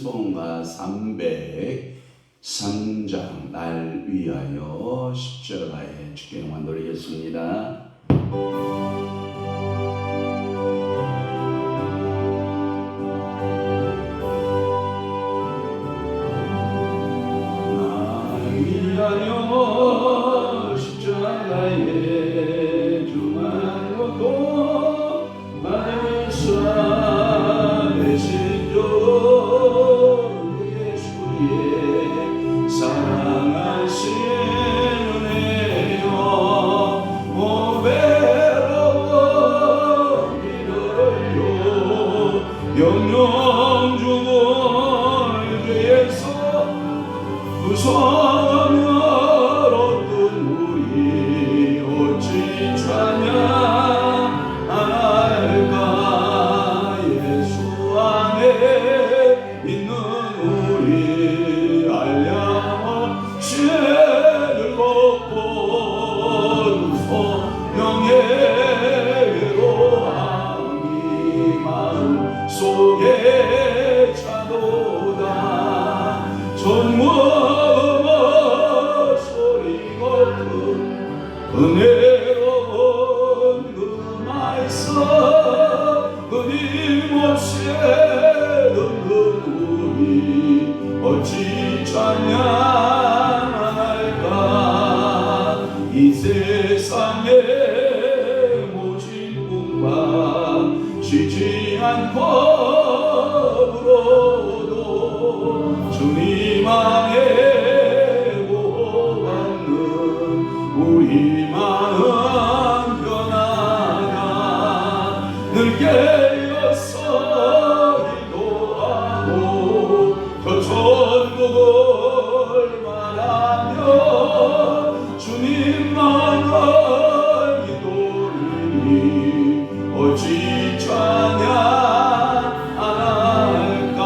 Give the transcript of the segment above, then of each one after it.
찬송가 303장 날 위하여 십자가에 주께 영광 돌리겠습니다. 날 위하여 십자가에 주만 놓고 나의 삶의 신조 예수의 사랑하신 은혜여 오 외로워 이르려 영영 죽을 죄에서 구성하며 얻은 우리 어찌 찬양할까. 예수 안에 있는 우리 알량어 죄를 벗고 두 성령의 외로움이 마음 속에 차도다. 전무하고 소리 거든 은혜로운 그 말씀 끊임없이 듣는 우리 어찌 찬양할까. 이 세상의 모진 꿈과 쉬지 않고 불어도 주님 안에 보호받는 우리 마음 변하라. 늘 깨어서 기도하고 저 천국을 말하며 주님만을 기도리니 어찌 찬양 안 할까.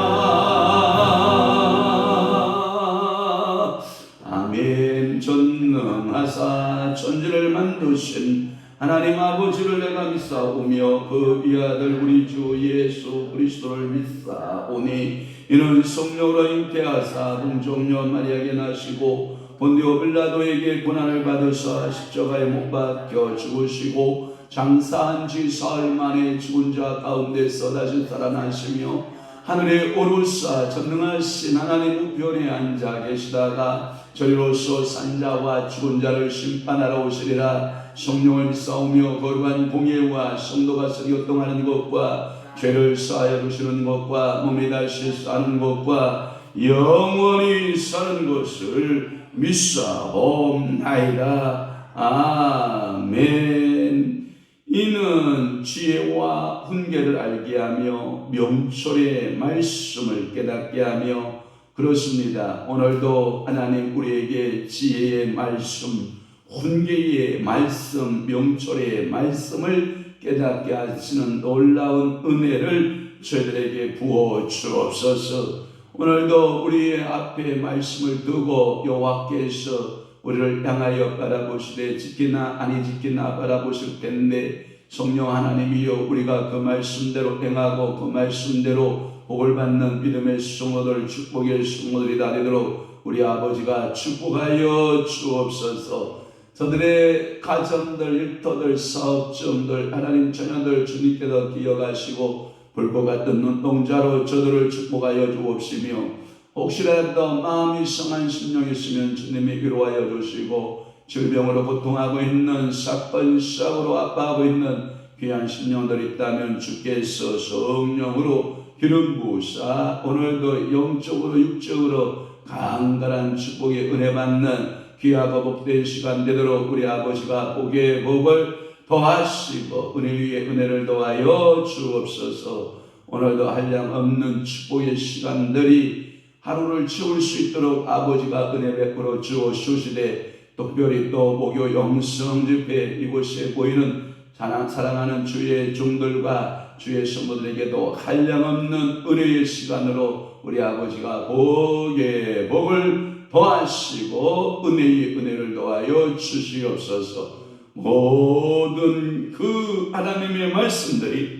아멘. 전능하사 천지를 만드신 하나님 아버지를 내가 믿사오며 그 위아들 우리 주 예수 그리스도를 믿사오니 이는 성령으로 잉태하사 동정녀 마리아에게 나시고 본디오 빌라도에게 고난을 받으사 십자가에 못 박혀 죽으시고 장사한 지 사흘 만에 죽은 자 가운데서 다시 살아나시며 하늘에 오르사 전능하신 하나님 우편에 앉아 계시다가 저리로서 산자와 죽은 자를 심판하러 오시리라. 성령을 믿사오며 거룩한 공예와 성도가 서기교통하는 것과 죄를 사하여 주시는 것과 몸이 다시 사는 것과 영원히 사는 것을 믿사옵나이다. 아멘. 이는 지혜와 훈계를 알게 하며 명철의 말씀을 깨닫게 하며 그렇습니다. 오늘도 하나님 우리에게 지혜의 말씀, 훈계의 말씀, 명철의 말씀을 깨닫게 하시는 놀라운 은혜를 저희들에게 부어 주옵소서. 오늘도 우리의 앞에 말씀을 두고 여호와께서 우리를 향하여 바라보시되 지키나 아니 지키나 바라보실 텐데 성령 하나님이여 우리가 그 말씀대로 행하고 그 말씀대로 복을 받는 믿음의 성도들 축복의 성도들이 다 되도록 우리 아버지가 축복하여 주옵소서. 저들의 가정들, 일터들, 사업점들, 하나님 자녀들 주님께서 기억하시고 불과 같은 눈동자로 저들을 축복하여 주옵시며 혹시라도 마음이 상한 심령이 있으면 주님이 위로하여 주시고 질병으로 고통하고 있는 사건 사고로 아파하고 있는 귀한 심령들이 있다면 주께서 성령으로 기름 부으사 오늘도 영적으로 육적으로 강건한 축복의 은혜 받는 귀하고 복된 시간 되도록 우리 아버지가 복의 복을 더하시고 은혜 위에 은혜를 더하여 주옵소서. 오늘도 한량없는 축복의 시간들이 하루를 채울 수 있도록 아버지가 은혜 베풀어 주시되 특별히 또 목요 영성 집회 이곳에 보이는 사랑하는 주의 종들과 주의 성도들에게도 한량없는 은혜의 시간으로 우리 아버지가 복의 복을 더하시고 은혜의 은혜를 더하여 주시옵소서. 모든 그 하나님의 말씀들이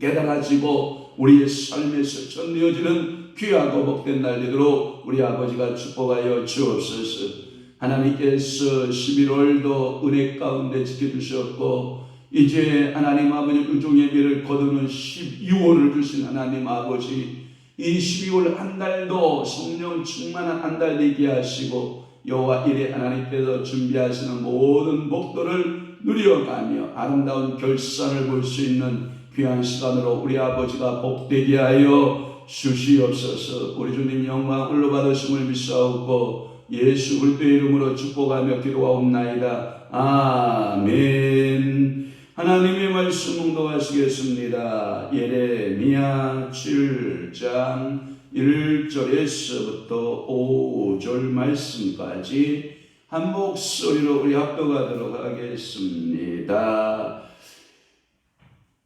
깨달아지고 우리의 삶에 실천되어지는 귀하고 복된 날 되도록 우리 아버지가 축복하여 주옵소서. 하나님께서 11월도 은혜 가운데 지켜주셨고 이제 하나님 아버지 의종예배를 거두는 12월을 주신 하나님 아버지, 이 12월 한 달도 성령 충만한 한 달 되게 하시고 여호와 이레 하나님께서 준비하시는 모든 복들을 누려가며 아름다운 결산을 볼 수 있는 귀한 시간으로 우리 아버지가 복되게 하여 주시옵소서. 우리 주님 영광 흘러 받으심을 믿사옵고 예수 그리스도의 이름으로 축복하며 기도하옵나이다. 아멘. 하나님의 말씀 묵독하시겠습니다. 예레미야 7장 1절에서부터 5절 말씀까지 한 목소리로 우리 합독하도록 하겠습니다.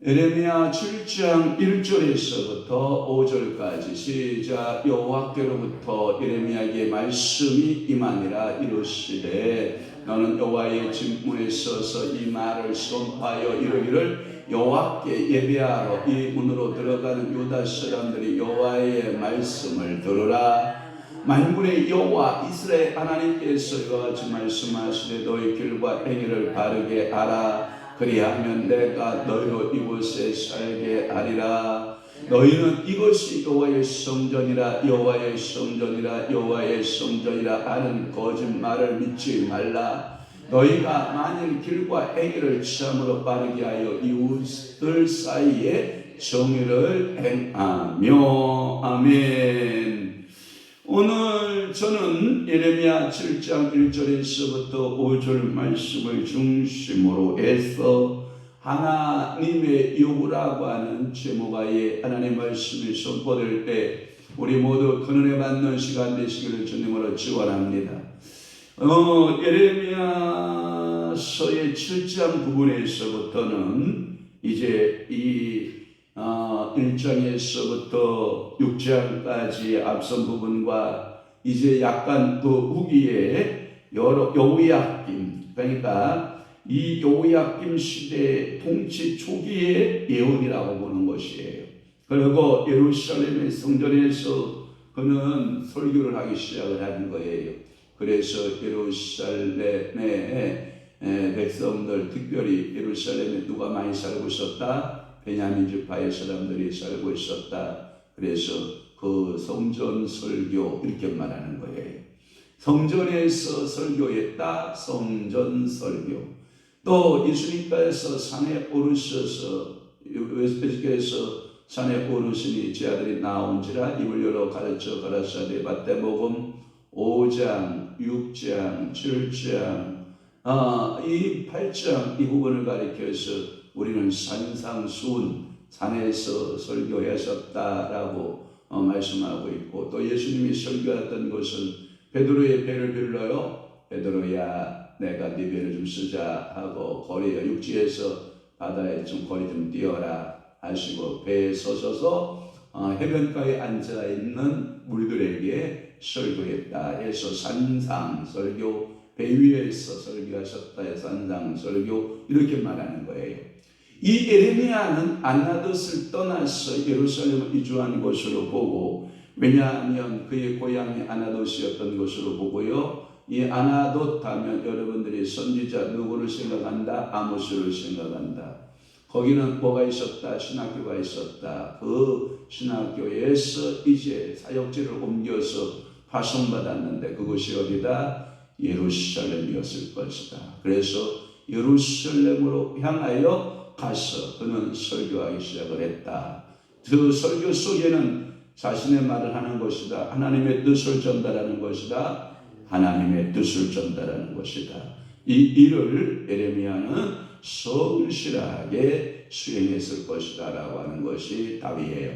예레미야 7장 1절에서부터 5절까지 시작. 여호와께로부터 예레미야에게 말씀이 임하니라. 이르시되 너는 여호와의 진문에 서서 이 말을 선포하여 이르기를 여호와께 예배하러 이 문으로 들어가는 유다 사람들이 여호와의 말씀을 들으라. 만군의 여호와 이스라엘 하나님께서 이와 같이 말씀하시되 너희 길과 행위를 바르게 하라. 그리하면 내가 너희로 이곳에 살게 하리라. 너희는 이것이 여호와의 성전이라 여호와의 성전이라 여호와의 성전이라 하는 거짓말을 믿지 말라. 너희가 만일 길과 행위를 참으로 바르게 하여 이웃들 사이에 정의를 행하며. 아멘. 오늘 저는 예레미야 7장 1절에서부터 5절 말씀을 중심으로 해서 하나님의 요구라고 하는 제목하에 하나님의 말씀이 선포될 때 우리 모두 큰 은혜 받는 시간 되시기를 주님으로 축원합니다. 예레미야서의 7장 부분에서부터는 이제 이 1장에서부터 6장까지 앞선 부분과 이제 약간 그 후기에 여러 여호야김, 그러니까 이 여호야김 시대 통치 초기의 예언이라고 보는 것이에요. 그리고 예루살렘의 성전에서 그는 설교를 하기 시작을 한 거예요. 그래서 예루살렘의 백성들, 특별히 예루살렘에 누가 많이 살고 있었다? 베냐민 지파의 사람들이 살고 있었다. 그래서 그 성전 설교 이렇게 말하는 거예요. 성전에서 설교했다. 성전 설교. 또 예수님께서 산에 오르셔서 예수께서 산에 오르시니 제 아들이 나온지라 입을 열어 가르쳐 가라사대 마태복음 5장, 6장, 7장, 이 8장 이 부분을 가리켜서 우리는 산상수훈 산에서 설교하셨다라고 말씀하고 있고, 또 예수님이 설교했던 것은 베드로의 배를 빌려요. 베드로야 내가 네 배를 좀 쓰자 하고 거리에 육지에서 바다에 좀 거리 좀 뛰어라 하시고 배에 서셔서 해변가에 앉아 있는 물들에게 설교했다 해서 산상 설교, 배 위에서 설교하셨다 해서 산상 설교 이렇게 말하는 거예요. 이 예레미야는 안나돗을 떠나서 예루살렘을 이주한 것으로 보고, 왜냐하면 그의 고향이 아나돗이었던 것으로 보고요. 이 아나돗 하면 여러분들이 선지자 누구를 생각한다? 아모스를 생각한다. 거기는 뭐가 있었다? 신학교가 있었다. 그 신학교에서 이제 사역지를 옮겨서 파송받았는데 그것이 어디다? 예루살렘이었을 것이다. 그래서 예루살렘으로 향하여 가서 그는 설교하기 시작을 했다. 그 설교 속에는 자신의 말을 하는 것이다. 하나님의 뜻을 전달하는 것이다. 하나님의 뜻을 전달하는 것이다. 이 일을 예레미야는 성실하게 수행했을 것이다 라고 하는 것이 답이에요.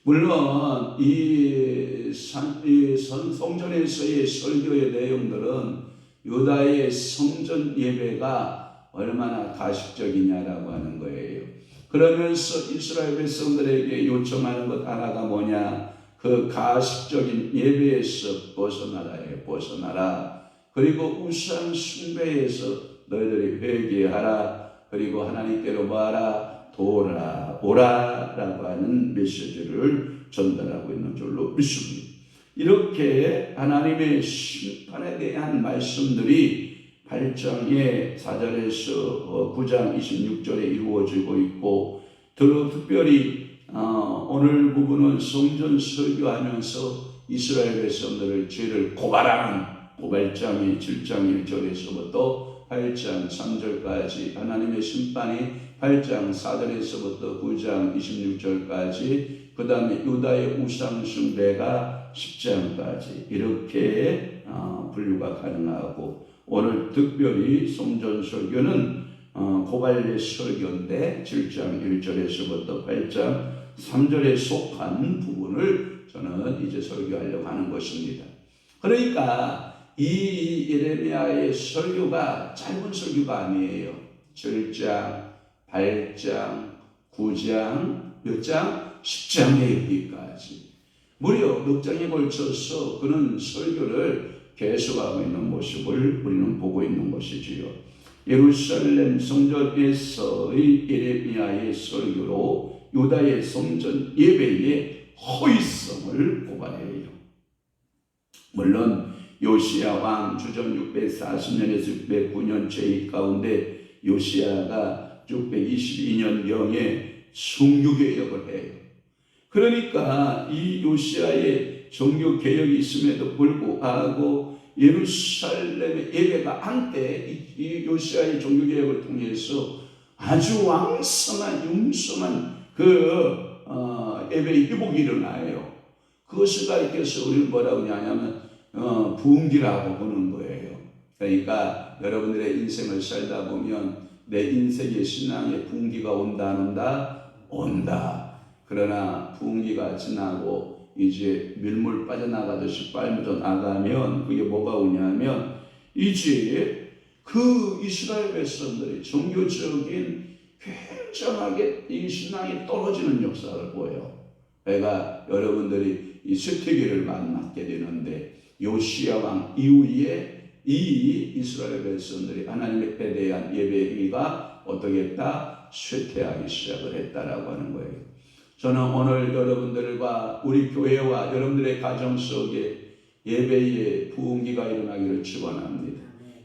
물론 이 성전에서의 설교의 내용들은 유다의 성전 예배가 얼마나 가식적이냐라고 하는 거예요. 그러면서 이스라엘 백성들에게 요청하는 것 하나가 뭐냐? 그 가식적인 예배에서 벗어나라예요. 벗어나라. 그리고 우상 숭배에서 너희들이 회개하라. 그리고 하나님께로 와라. 돌아오라 라고 하는 메시지를 전달하고 있는 줄로 믿습니다. 이렇게 하나님의 심판에 대한 말씀들이 8장의 4절에서 9장 26절에 이루어지고 있고, 특별히 오늘 부분은 성전 설교하면서 이스라엘 백성들을 죄를 고발하는 고발장이 7장 1절에서부터 8장 3절까지, 하나님의 심판이 8장 4절에서부터 9장 26절까지, 그 다음에 유다의 우상 숭배가 10장까지 이렇게 분류가 가능하고, 오늘 특별히 성전 설교는 고발의 설교인데 7장 1절에서부터 8장 3절에 속한 부분을 저는 이제 설교하려고 하는 것입니다. 그러니까 이 예레미야의 설교가 짧은 설교가 아니에요. 7장, 8장, 9장, 몇 장? 10장에 이르기까지 무려 넉 장에 걸쳐서 그는 설교를 계속하고 있는 모습을 우리는 보고 있는 것이지요. 예루살렘 성전에서의 예레미야의 설교로 유다의 성전 예배의 허위성을 고발해요. 물론 요시야 왕 주전 640년에서 609년 제위 가운데 요시야가 622년경에 성교개혁을 해요. 그러니까 이 요시야의 종교개혁이 있음에도 불구하고 예루살렘의 예배가 한때 이 요시야의 종교개혁을 통해서 아주 왕성한 융성한 예배의 회복이 일어나요. 그것을 가리켜서 우리는 뭐라고 하냐면 부흥기라고 보는 거예요. 그러니까 여러분들의 인생을 살다 보면 내 인생의 신앙의 부흥기가 온다 안 온다? 온다. 그러나 부흥기가 지나고 이제 밀물 빠져나가듯이 빠져나가면 그게 뭐가 오냐면 이제 그 이스라엘 백성들이 종교적인 굉장하게 이 신앙이 떨어지는 역사를 보여요. 그러니까 여러분들이 이 쇠퇴기를 만나게 되는데, 요시야 왕 이후에 이 이스라엘 백성들이 하나님에 대한 예배가 어떻게 했다? 쇠퇴하기 시작을 했다라고 하는 거예요. 저는 오늘 여러분들과 우리 교회와 여러분들의 가정 속에 예배의 부흥기가 일어나기를 축원합니다.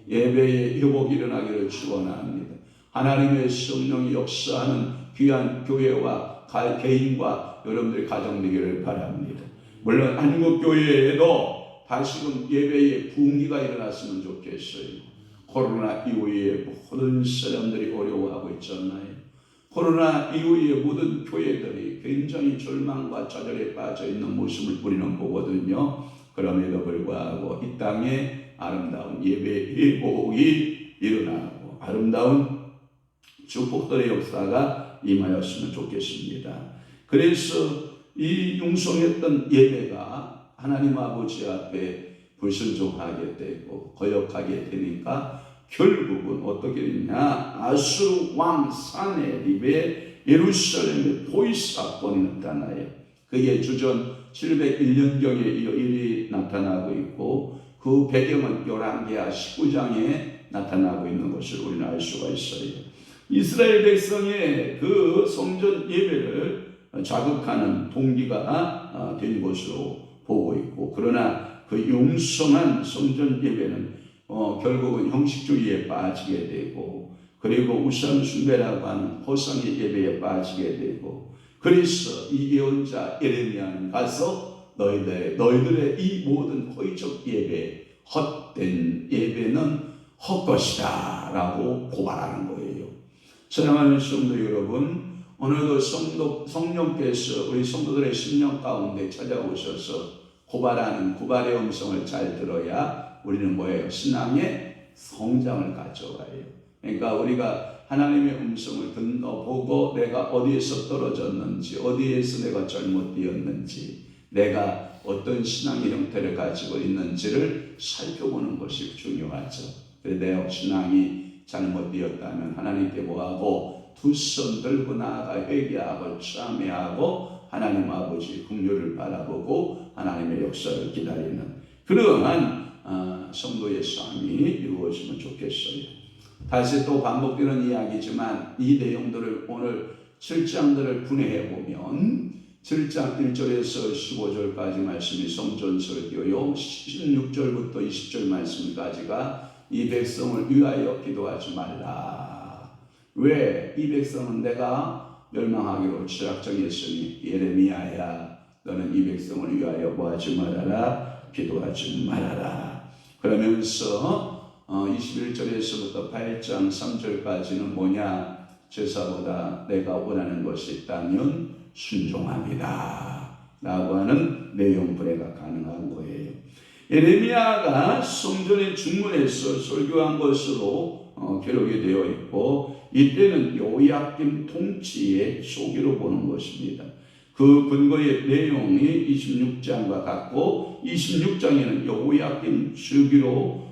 예배의 회복이 일어나기를 축원합니다. 하나님의 성령이 역사하는 귀한 교회와 개인과 여러분들의 가정 되기를 바랍니다. 물론 한국 교회에도 다시금 예배의 부흥기가 일어났으면 좋겠어요. 코로나 이후에 모든 사람들이 어려워하고 있잖아요. 코로나 이후에 모든 교회들이 굉장히 절망과 좌절에 빠져 있는 모습을 우리는 보거든요. 그럼에도 불구하고 이 땅에 아름다운 예배 회복이 일어나고 아름다운 축복들의 역사가 임하였으면 좋겠습니다. 그래서 이 융성했던 예배가 하나님 아버지 앞에 불순종하게 되고 거역하게 되니까 결국은 어떻게 되냐, 아수르 왕 사네립의 예루살렘의 포위 사건이 나타나요. 그게 주전 701년경에 일이 나타나고 있고, 그 배경은 열왕기하 19장에 나타나고 있는 것을 우리는 알 수가 있어요. 이스라엘 백성의 그 성전 예배를 자극하는 동기가 된 것으로 보고 있고, 그러나 그 융성한 성전 예배는 결국은 형식주의에 빠지게 되고, 그리고 우상 숭배라고 하는 허상의 예배에 빠지게 되고, 그래서 이 예언자 예레미야는 가서 너희들의 이 모든 허위적 예배, 헛된 예배는 헛것이다 라고 고발하는 거예요. 사랑하는 성도 여러분, 오늘도 성령께서 우리 성도들의 심령 가운데 찾아오셔서 고발하는 고발의 음성을 잘 들어야 우리는 뭐예요? 신앙의 성장을 가져와요. 그러니까 우리가 하나님의 음성을 보고 내가 어디에서 떨어졌는지, 어디에서 내가 잘못되었는지, 내가 어떤 신앙의 형태를 가지고 있는지를 살펴보는 것이 중요하죠. 내 신앙이 잘못되었다면 하나님께 뭐하고 두 손 들고 나아가 회개하고 참회하고 하나님 아버지 긍휼을 바라보고 하나님의 역사를 기다리는 그러한 성도의 삶이 이루어지면 좋겠어요. 다시 또 반복되는 이야기지만 이 내용들을 오늘 7장들을 분해해 보면 7장 1절에서 15절까지 말씀이 성전 설교요. 16절부터 20절 말씀까지가 이 백성을 위하여 기도하지 말라. 왜? 이 백성은 내가 멸망하기로 취약정했으니 예레미야야 너는 이 백성을 위하여 뭐하지 말아라? 기도하지 말아라. 그러면서 21절에서부터 8장 3절까지는 뭐냐? 제사보다 내가 원하는 것이 있다면 순종합니다 라고 하는 내용 분해가 가능한 거예요. 예레미야가 성전의 중문에서 설교한 것으로 기록이 되어 있고 이때는 요야김 통치의 초기로 보는 것입니다. 그 근거의 내용이 26장과 같고 26장에는 요야김 주기로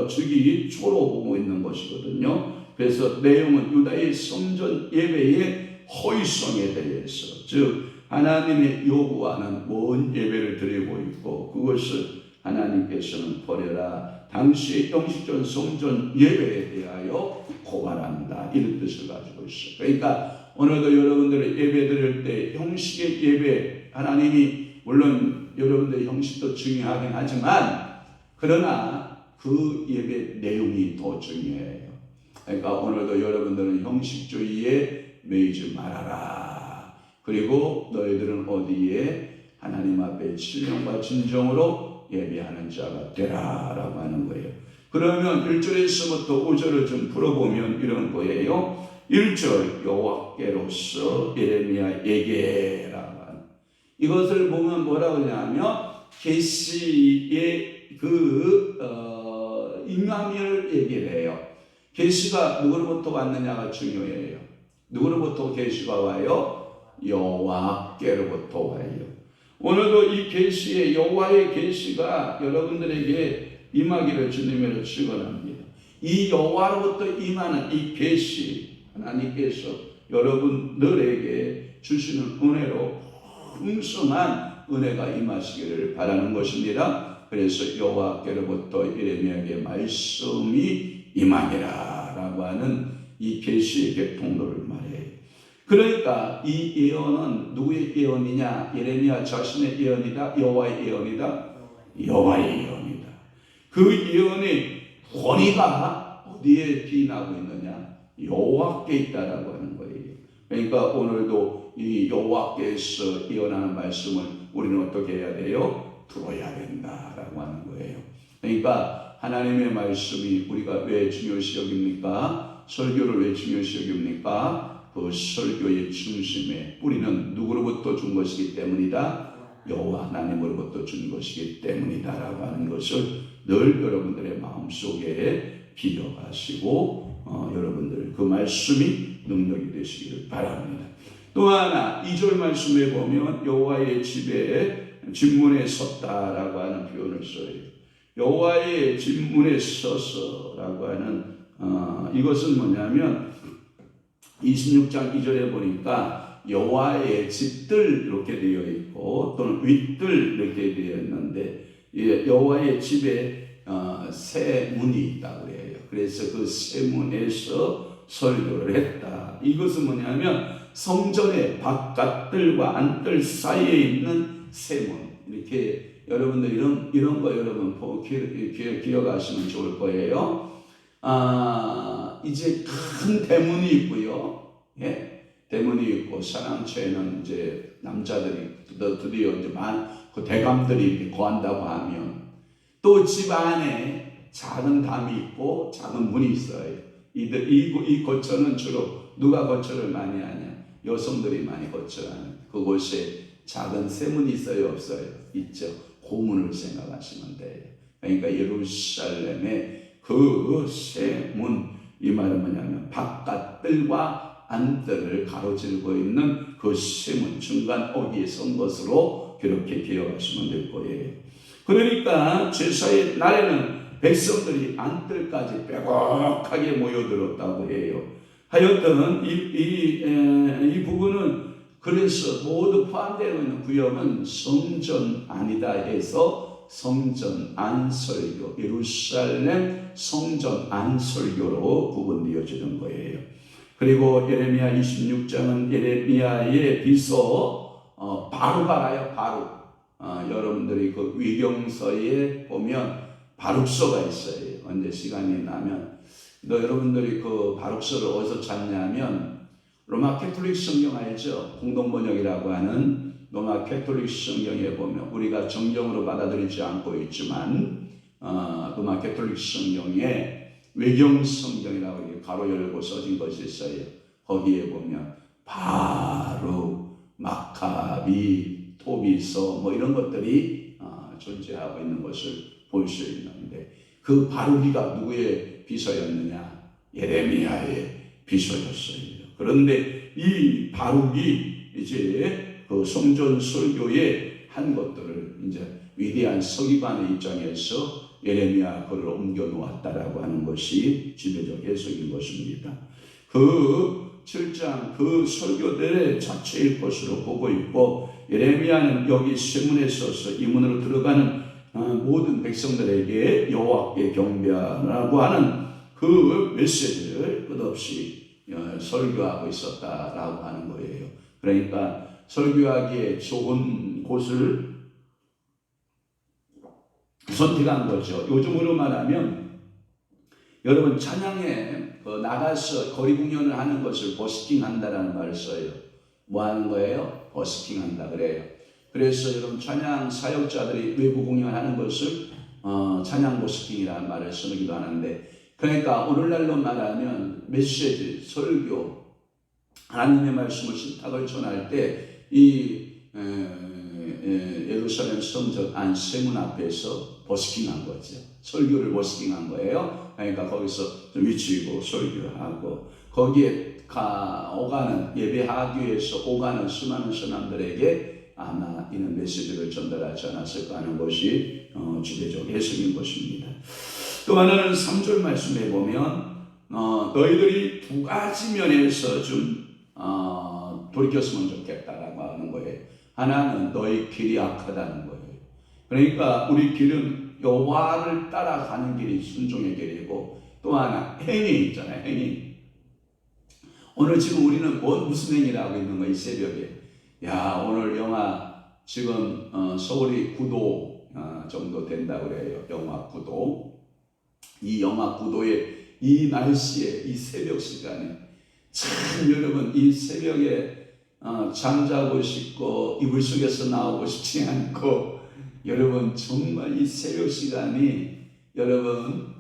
주기 초로 보고 있는 것이거든요. 그래서 내용은 유다의 성전 예배의 허위성에 대해서, 즉 하나님의 요구하는 먼 예배를 드리고 있고 그것을 하나님께서는 버려라. 당시의 형식적 성전 예배에 대하여 고발한다. 이런 뜻을 가지고 있어요. 그러니까 오늘도 여러분들의 예배 드릴 때 형식의 예배, 하나님이 물론 여러분들의 형식도 중요하긴 하지만 그러나 그 예배 내용이 더 중요해요. 그러니까 오늘도 여러분들은 형식주의에 매이지 말아라. 그리고 너희들은 어디에 하나님 앞에 신령과 진정으로 예배하는 자가 되라 라고 하는 거예요. 그러면 1절에서부터 5절을 좀 풀어보면 이런 거예요. 1절 여호와께로서 예레미야에게라고 하는, 이것을 보면 뭐라고 하냐면 계시의 임함을 얘기를 해요. 계시가 누구로부터 왔느냐가 중요해요. 누구로부터 계시가 와요? 여호와께로부터 와요. 오늘도 이 계시의 여호와의 계시가 여러분들에게 임하기를 주님으로 축원합니다. 이 여호와로부터 임하는 이 계시, 하나님께서 여러분들에게 주시는 은혜로 풍성한 은혜가 임하시기를 바라는 것입니다. 그래서 여호와께로부터 예레미야에게 말씀이 임하니라 라고 하는 이 계시의 개통도를 말해요. 그러니까 이 예언은 누구의 예언이냐? 예레미야 자신의 예언이다? 여호와의 예언이다? 여호와의 예언이다. 그 예언의 권위가 어디에 기인하고 있느냐? 여호와께 있다라고 하는 거예요. 그러니까 오늘도 이 여호와께서 예언하는 말씀을 우리는 어떻게 해야 돼요? 들어야 된다라고 하는 거예요. 그러니까 하나님의 말씀이 우리가 왜 중요시 여깁니까? 설교를 왜 중요시 여깁니까? 그 설교의 중심에 뿌리는 누구로부터 준 것이기 때문이다? 여호와 하나님으로부터 준 것이기 때문이다 라고 하는 것을 늘 여러분들의 마음속에 기억하시고 여러분들 그 말씀이 능력이 되시기를 바랍니다. 또 하나 2절 말씀에 보면 여호와의 집에 집문에 섰다라고 하는 표현을 써요. 여호와의 집문에 서서라고 하는 이것은 뭐냐면 26장 2절에 보니까 여호와의 집들 이렇게 되어 있고 또는 윗들 이렇게 되어 있는데 여호와의 집에 세 문이 있다고 해요. 그래서 그 세 문에서 설교를 했다. 이것은 뭐냐면 성전의 바깥들과 안뜰 사이에 있는 세 문, 이렇게 여러분들 이런 거 여러분 기억하시면 좋을 거예요. 이제 큰 대문이 있고요. 예? 대문이 있고 사랑처에는 이제 남자들이 드디어 이제 그 대감들이 거한다고 하면 또 집 안에 작은 담이 있고 작은 문이 있어요. 이 거처는 주로 누가 거처를 많이 하냐? 여성들이 많이 거처하는 그곳에 작은 세문이 있어요, 없어요? 있죠. 고문을 생각하시면 돼요. 그러니까 예루살렘의 그 세문, 이 말은 뭐냐면 바깥들과 안뜰을 가로지르고 있는 그 세문 중간 어귀에 선 것으로 그렇게 기억하시면 될 거예요. 그러니까 제사의 날에는 백성들이 안뜰까지 빼곡하게 모여들었다고 해요. 하여튼 이 부분은 그래서 모두 포함되어 있는 구역은 성전 안이다 해서 성전 안설교, 예루살렘 성전 안설교로 구분되어지는 거예요. 그리고 예레미야 26장은 예레미야의 비서 바루가라요. 바룩. 여러분들이 그 위경서에 보면 바룩서가 있어요. 언제 시간이 나면 여러분들이 그 바룩서를 어디서 찾냐면 로마 캐톨릭 성경 알죠? 공동번역이라고 하는 로마 캐톨릭 성경에 보면 우리가 정경으로 받아들이지 않고 있지만 로마 캐톨릭 성경에 외경 성경이라고 이렇게 가로 열고 써진 것이 있어요. 거기에 보면 바룩, 마카비, 토비서 뭐 이런 것들이 존재하고 있는 것을 볼 수 있는데 그 바룩이가 누구의 비서였느냐? 예레미야의 비서였어요. 그런데 이 바룩이 이제 그 성전 설교에 한 것들을 이제 위대한 서기관의 입장에서 예레미야 글을 옮겨 놓았다라고 하는 것이 지배적 해석인 것입니다. 그 7장 그 설교들의 자체일 것으로 보고 있고 예레미야는 여기 세문에 써서 이 문으로 들어가는 모든 백성들에게 여호와께 경배하라고 하는 그 메시지를 끝없이 설교하고 있었다라고 하는 거예요. 그러니까 설교하기에 좋은 곳을 선택한 거죠. 요즘으로 말하면 여러분 찬양에 나가서 거리 공연을 하는 것을 버스킹 한다라는 말을 써요. 뭐 하는 거예요? 버스킹 한다 그래요. 그래서 여러분 찬양 사역자들이 외부 공연하는 것을 찬양 버스킹이라는 말을 쓰기도 하는데 그러니까 오늘날로 말하면 메시지, 설교, 하나님의 말씀을 신탁을 전할 때 이 예루살렘 성전 안 세문 앞에서 버스킹한 거죠. 설교를 버스킹한 거예요. 그러니까 거기서 위치고 설교하고 거기에 오가는 예배하기 위해서 오가는 수많은 사람들에게 아마 이런 메시지를 전달하지 않았을까 하는 것이 주제적 해석인 것입니다. 또 하나는 3절 말씀에 보면 너희들이 두 가지 면에서 좀 돌이켰으면 좋겠다라고 하는 거예요. 하나는 너희 길이 악하다는 거예요. 그러니까 우리 길은 여호와를 따라가는 길이 순종의 길이고 또 하나 행위 있잖아요. 행위. 오늘 지금 우리는 무슨 행위를 하고 있는 거예요? 이 새벽에. 야 오늘 영하 지금 서울이 9도 정도 된다고 그래요. 영하 9도. 이 영하 9도에 이 날씨에 이 새벽 시간에 참 여러분 이 새벽에 잠자고 싶고 이불 속에서 나오고 싶지 않고 여러분 정말 이 새벽 시간이 여러분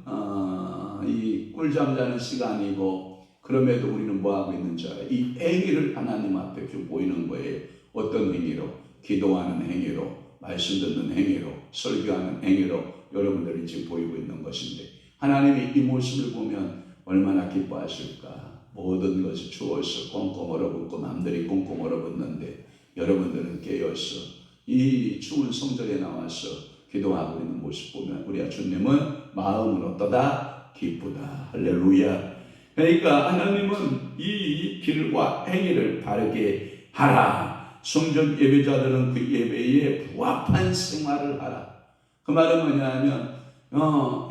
이 꿀잠 자는 시간이고 그럼에도 우리는 뭐하고 있는지 알아요? 이 행위를 하나님 앞에 보이는 거예요. 어떤 행위로? 기도하는 행위로, 말씀 듣는 행위로, 설교하는 행위로 여러분들이 지금 보이고 있는 것인데 하나님이 이 모습을 보면 얼마나 기뻐하실까? 모든 것이 추워서 꽁꽁 얼어붙고 남들이 꽁꽁 얼어붙는데 여러분들은 깨어서 이 추운 성전에 나와서 기도하고 있는 모습 보면 우리 주님은 마음은 어떠다? 기쁘다. 할렐루야. 그러니까 하나님은 이 길과 행위를 바르게 하라. 성전 예배자들은 그 예배에 부합한 생활을 하라. 그 말은 뭐냐면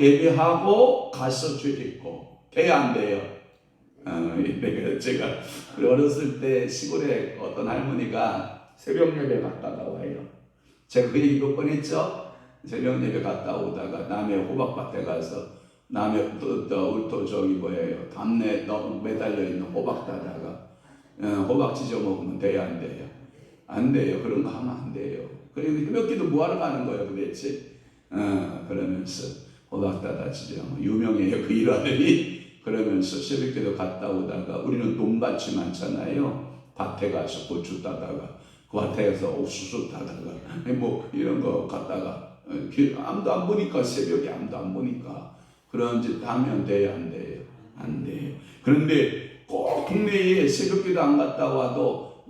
예배하고 가서 죄 짓고 돼야 안 돼요. 제가 어렸을 때 시골에 어떤 할머니가 새벽 예배 갔다가 와요. 제가 그 얘기 몇 번 했죠? 새벽 예배 갔다 오다가 남해 호박밭에 가서 남해 또 저기 뭐예요? 담내 매달려 있는 호박 따다가 호박 찢어 먹으면 돼야 안 돼요? 안 돼요. 그런 거 하면 안 돼요. 그리고 새벽 기도 뭐하러 가는 거예요 도대체? 그러면서 호박 따다 찢어 유명해요 그 일화들이. 그러면서 새벽기도 갔다 오다가 우리는 논밭이 많잖아요. 밭에 가서 고추 따다가 그 밭에 가서 옥수수 따다가 뭐 이런 거 갔다가 아무도 안 보니까 새벽에 아무도 안 보니까 그런 짓 하면 돼요 안 돼요? 안 돼요. 그런데 꼭 동네에 새벽기도 안 갔다 와도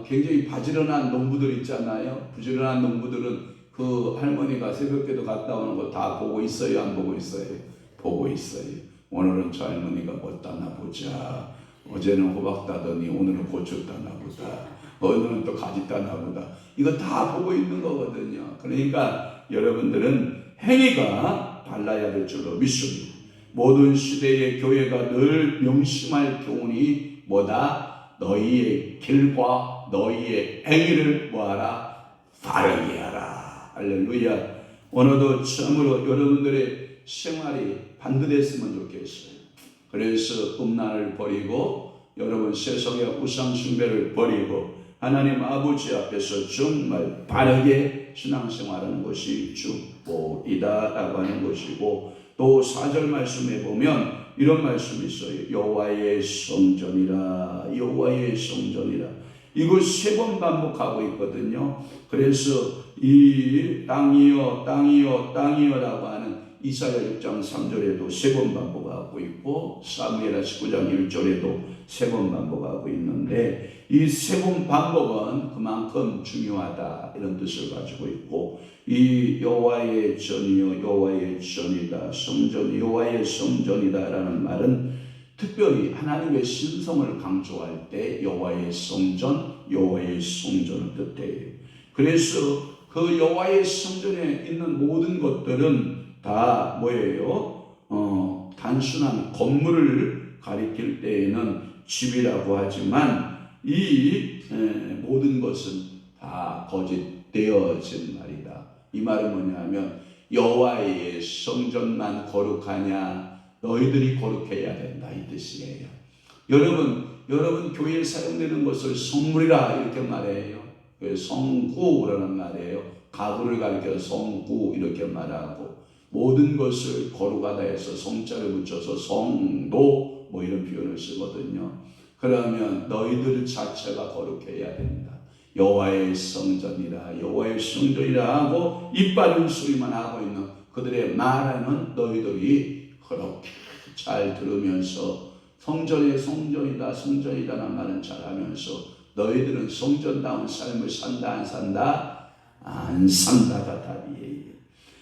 굉장히 바지런한 농부들 있잖아요. 부지런한 농부들은 그 할머니가 새벽기도 갔다 오는 거 다 보고 있어요 안 보고 있어요? 보고 있어요. 오늘은 저 할머니가 뭐 따나 보자. 어제는 호박 따더니 오늘은 고추 따나 보다. 오늘은 또 가지 따나 보다. 이거 다 보고 있는 거거든요. 그러니까 여러분들은 행위가 달라야 될 줄로 믿습니다. 모든 시대의 교회가 늘 명심할 교훈이 뭐다? 너희의 길과 너희의 행위를 뭐하라? 바르게 하라. 할렐루야. 오늘도 참으로 여러분들의 생활이 반듯했으면 좋겠어요. 그래서 음란을 버리고 여러분 세상의 우상 숭배를 버리고 하나님 아버지 앞에서 정말 바르게 신앙생활하는 것이 축복이다라고 하는 것이고, 또 4절 말씀에 보면 이런 말씀이 있어요. 여호와의 성전이라, 여호와의 성전이라. 이거 3번 반복하고 있거든요. 그래서 이 땅이여 땅이여 땅이여라고 하는 이사야 6장 3절에도 3번 반복하고 있고, 사무엘하 19장 1절에도 3번 반복하고 있는데, 이 3번 반복은 그만큼 중요하다 이런 뜻을 가지고 있고, 이 여호와의 전이여 여호와의 전이다, 성전 여호와의 성전이다라는 말은 특별히 하나님의 신성을 강조할 때 여호와의 성전, 여호와의 성전을 뜻해요. 그래서 그 여호와의 성전에 있는 모든 것들은 다 뭐예요? 단순한 건물을 가리킬 때에는 집이라고 하지만 이 모든 것은 다 거짓되어진 말이다. 이 말은 뭐냐면 여호와의 성전만 거룩하냐? 너희들이 거룩해야 된다 이 뜻이에요. 여러분 교회에 사용되는 것을 성물이라 이렇게 말해요. 성구라는 말이에요. 가구를 가리켜 성구 이렇게 말하고, 모든 것을 거룩하다 해서 성자를 붙여서 성도 뭐 이런 표현을 쓰거든요. 그러면 너희들 자체가 거룩해야 된다. 여호와의 성전이라 여호와의 성전이라 하고 이빨은 소리만 하고 있는 그들의 말에는 너희들이 그렇게 잘 들으면서 성전의 성전이다 성전이다라는 말은 잘하면서 너희들은 성전다운 삶을 산다 안 산다? 안 산다가 답이에요.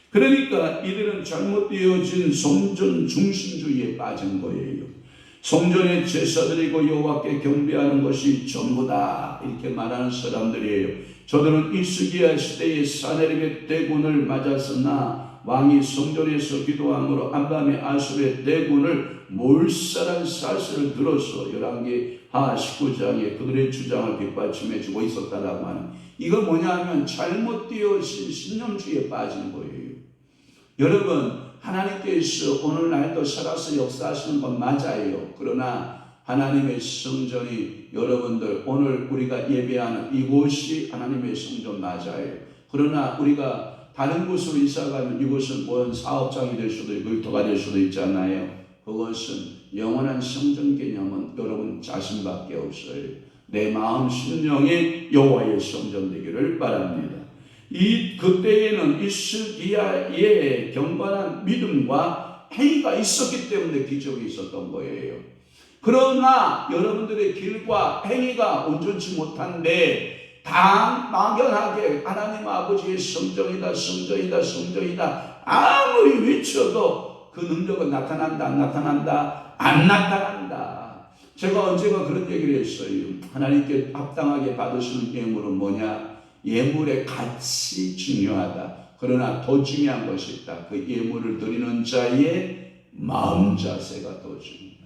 그러니까 이들은 잘못되어진 성전 중심주의에 빠진 거예요. 성전에 제사드리고 여호와께 경배하는 것이 전부다 이렇게 말하는 사람들이에요. 저들은 이스기야 시대의 사네립의 대군을 맞았으나 왕이 성전에서 기도함으로 암밤의 아수르의 대군을 몰살한 사실을 들어서 열왕기하 19장에 그들의 주장을 뒷받침해 주고 있었다라고 하는, 이거 뭐냐 하면 잘못되어진 신념주의에 빠진 거예요. 여러분, 하나님께서 오늘날도 살아서 역사하시는 건 맞아요. 그러나 하나님의 성전이 여러분들 오늘 우리가 예배하는 이곳이 하나님의 성전 맞아요. 그러나 우리가 다른 곳으로 이사가면 이곳은 뭔 사업장이 될 수도 있고 일터가 될 수도 있잖아요. 그것은 영원한 성전 개념은 여러분 자신밖에 없어요. 내 마음 심령이 여호와의 성전 되기를 바랍니다. 그때에는 이스기야의 경건한 믿음과 행위가 있었기 때문에 기적이 있었던 거예요. 그러나 여러분들의 길과 행위가 온전치 못한데 다 막연하게 하나님 아버지의 성전이다 성전이다 성전이다 아무리 외쳐도 그 능력은 나타난다 안 나타난다 안 나타난다. 제가 언제가 그런 얘기를 했어요. 하나님께 합당하게 받으시는 예물은 뭐냐? 예물의 값이 중요하다. 그러나 더 중요한 것이 있다. 그 예물을 드리는 자의 마음 자세가 더 중요하다.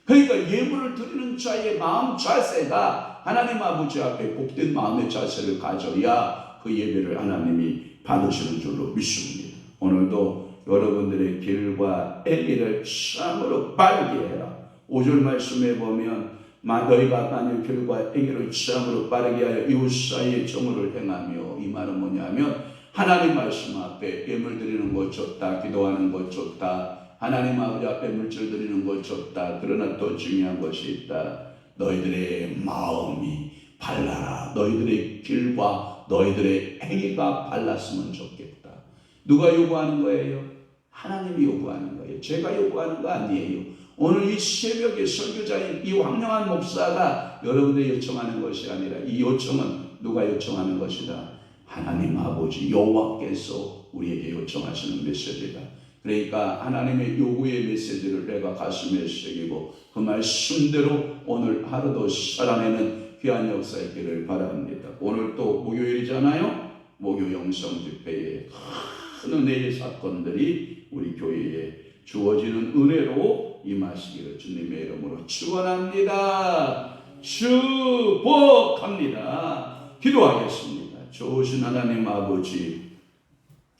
그러니까 예물을 드리는 자의 마음 자세가 하나님 아버지 앞에 복된 마음의 자세를 가져야 그 예배를 하나님이 받으시는 줄로 믿습니다. 오늘도 여러분들의 길과 행위를 참으로 빠르게 해라. 5절 말씀에 보면 너희가 만일 길과 행위를 참으로 빠르게 하여 이웃 사이의 정의를 행하며, 이 말은 뭐냐면 하나님 말씀 앞에 예물 드리는 것 좋다, 기도하는 것 좋다, 하나님 아버지 앞에 물질 드리는 것 좋다. 그러나 더 중요한 것이 있다. 너희들의 마음이 발라라. 너희들의 길과 너희들의 행위가 발랐으면 좋겠다. 누가 요구하는 거예요? 하나님이 요구하는 거예요. 제가 요구하는 거 아니에요. 오늘 이 새벽에 설교자인 이 황영한 목사가 여러분들이 요청하는 것이 아니라 이 요청은 누가 요청하는 것이다? 하나님 아버지 여호와께서 우리에게 요청하시는 메시지다. 그러니까 하나님의 요구의 메시지를 내가 가슴에 새기고 그 말씀대로 오늘 하루도 살아내는 귀한 역사 있기를 바랍니다. 오늘 또 목요일이잖아요. 목요 영성 집회에 큰 은혜의 사건들이 우리 교회에 주어지는 은혜로 임하시기를 주님의 이름으로 축원합니다. 축복합니다. 기도하겠습니다. 좋으신 하나님 아버지,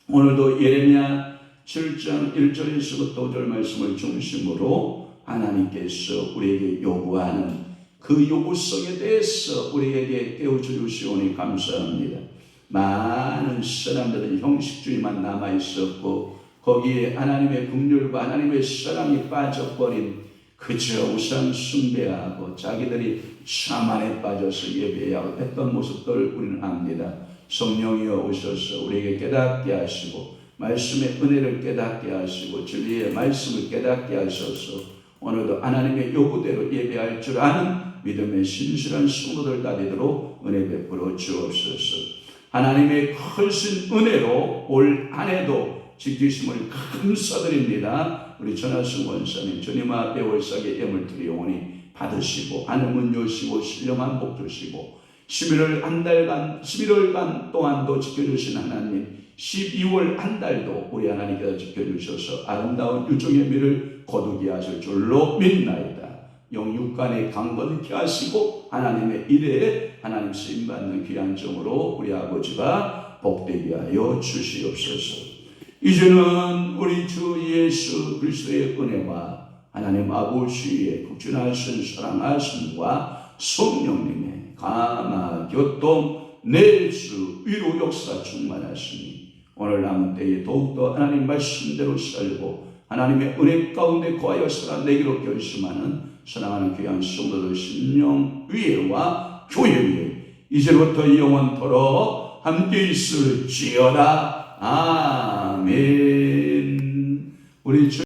오늘도 예레미야 7장 1절에서부터 5절 말씀을 중심으로 하나님께서 우리에게 요구하는 그 요구성에 대해서 우리에게 깨우쳐 주시오니 감사합니다. 많은 사람들은 형식주의만 남아있었고 거기에 하나님의 긍휼과 하나님의 사랑이 빠져버린 그저 우상 숭배하고 자기들이 샤만에 빠져서 예배하고 했던 모습들을 우리는 압니다. 성령이여 오셔서 우리에게 깨닫게 하시고 말씀의 은혜를 깨닫게 하시고 진리의 말씀을 깨닫게 하셔서 오늘도 하나님의 요구대로 예배할 줄 아는 믿음의 신실한 성도들 다 되도록 은혜 베풀어 주옵소서. 하나님의 크신 은혜로 올 한해도 지키심을 감사드립니다. 우리 전하승 원사님 주님 앞에 월삭의 예물 드리오니 받으시고 하늘문 여시고 신령한 복 주시고 11월간 동안도 지켜주신 하나님, 12월 한 달도 우리 하나님께서 지켜주셔서 아름다운 유종의 미를 거두게 하실 줄로 믿나이다. 영육간에 강건케 하시고 하나님의 일에 하나님 쓰임받는 귀한 점으로 우리 아버지가 복되게 하여 주시옵소서. 이제는 우리 주 예수 그리스도의 은혜와 하나님 아버지의 극진하신 사랑하심과 성령님의 감화 교통 내주 위로 역사 충만하시니 오늘 남은 때에 더욱더 하나님 말씀대로 살고 하나님의 은혜 가운데 거하여 살아내기로 결심하는 사랑하는 귀한 성도들 심령 위에와 교회 위에 이제부터 영원토록 함께 있을지어다. 아멘. 우리